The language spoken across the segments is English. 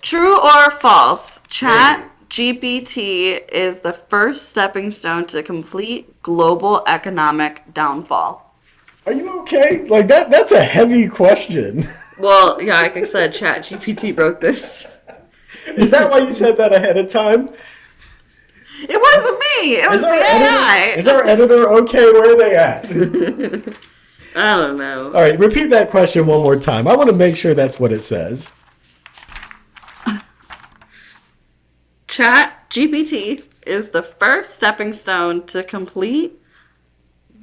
True or false? Chat GPT is the first stepping stone to complete global economic downfall. Are you okay? Like that's a heavy question. Well, yeah, like I said, Chat GPT wrote this. Is that why you said that ahead of time? It wasn't me. It was the AI. Is our editor okay? Where are they at? I don't know. All right, repeat that question one more time. I want to make sure that's what it says. Chat GPT is the first stepping stone to complete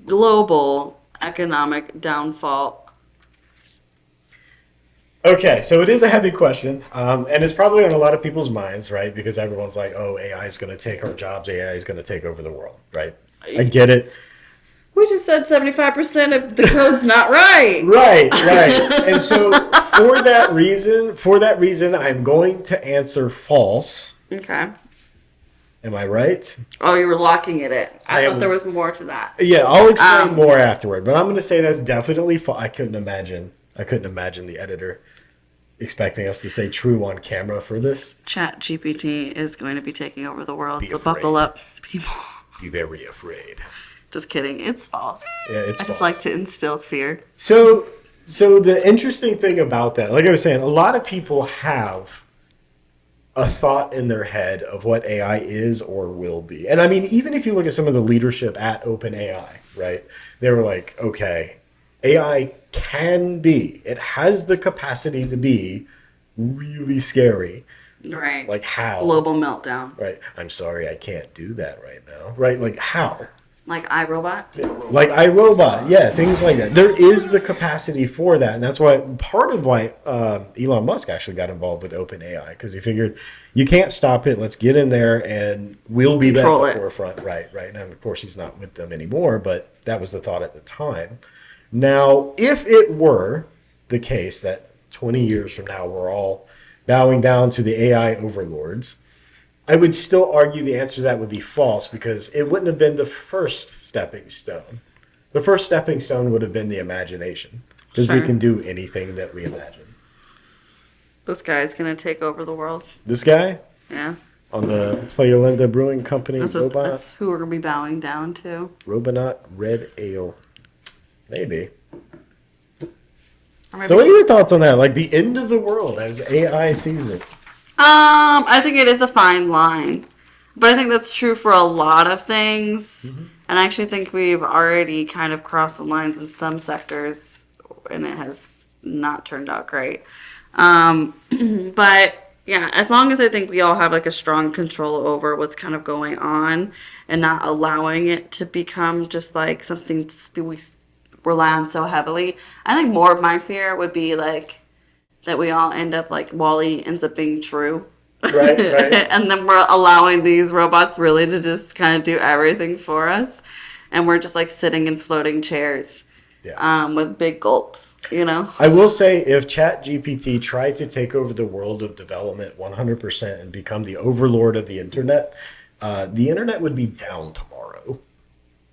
global economic downfall. Okay, so it is a heavy question, and it's probably on a lot of people's minds, right? Because everyone's like, oh, AI is going to take our jobs, AI is going to take over the world, right? I get it. We just said 75% of the code's not right. Right. And so for that reason, I'm going to answer false. Okay. Am I right? Oh, you were locking it in. I thought there was more to that. Yeah, I'll explain more afterward, but I'm going to say that's definitely false. I couldn't imagine the editor expecting us to say true on camera for this. Chat GPT is going to be taking over the world, Be so afraid. buckle up, people. Be very afraid. Just kidding. It's false. Yeah, it's I false. just like to instill fear. So the interesting thing about that, like I was saying, a lot of people have a thought in their head of what AI is or will be. And I mean, even if you look at some of the leadership at OpenAI, right? They were like, okay, AI can be, it has the capacity to be really scary. Right. Like how? Global meltdown. Right. I'm sorry, I can't do that right now. Right? Like how? Like iRobot? Like iRobot. Yeah, things like that. There is the capacity for that. And that's why part of why Elon Musk actually got involved with OpenAI, because he figured you can't stop it. Let's get in there and we'll be there at the forefront. Right. And of course, he's not with them anymore, but that was the thought at the time. Now, if it were the case that 20 years from now we're all bowing down to the AI overlords, I would still argue the answer to that would be false, because it wouldn't have been the first stepping stone. The first stepping stone would have been the imagination, because we can do anything that we imagine. This guy's going to take over the world. This guy? Yeah. On the Playolinda Brewing Company That's who we're going to be bowing down to. Robonaut Red Ale. Maybe. Or maybe. So what are your thoughts on that? Like the end of the world as AI sees it? I think it is a fine line. But I think that's true for a lot of things. Mm-hmm. And I actually think we've already kind of crossed the lines in some sectors, and it has not turned out great. But yeah, as long as I think we all have like a strong control over what's kind of going on and not allowing it to become just like something we rely on so heavily. I think more of my fear would be like that we all end up like Wall-E ends up being true. Right. And then we're allowing these robots really to just kind of do everything for us. And we're just like sitting in floating chairs with big gulps, you know? I will say if ChatGPT tried to take over the world of development 100% and become the overlord of the internet would be down tomorrow.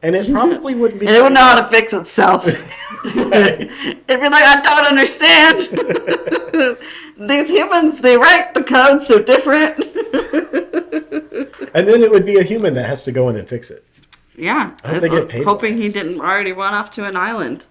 And it probably wouldn't be. And it wouldn't know how to fix itself. Right. It'd be like, I don't understand. These humans, they write the code so different. And then it would be a human that has to go in and fix it. Yeah. I hope they get paid hoping he didn't already run off to an island.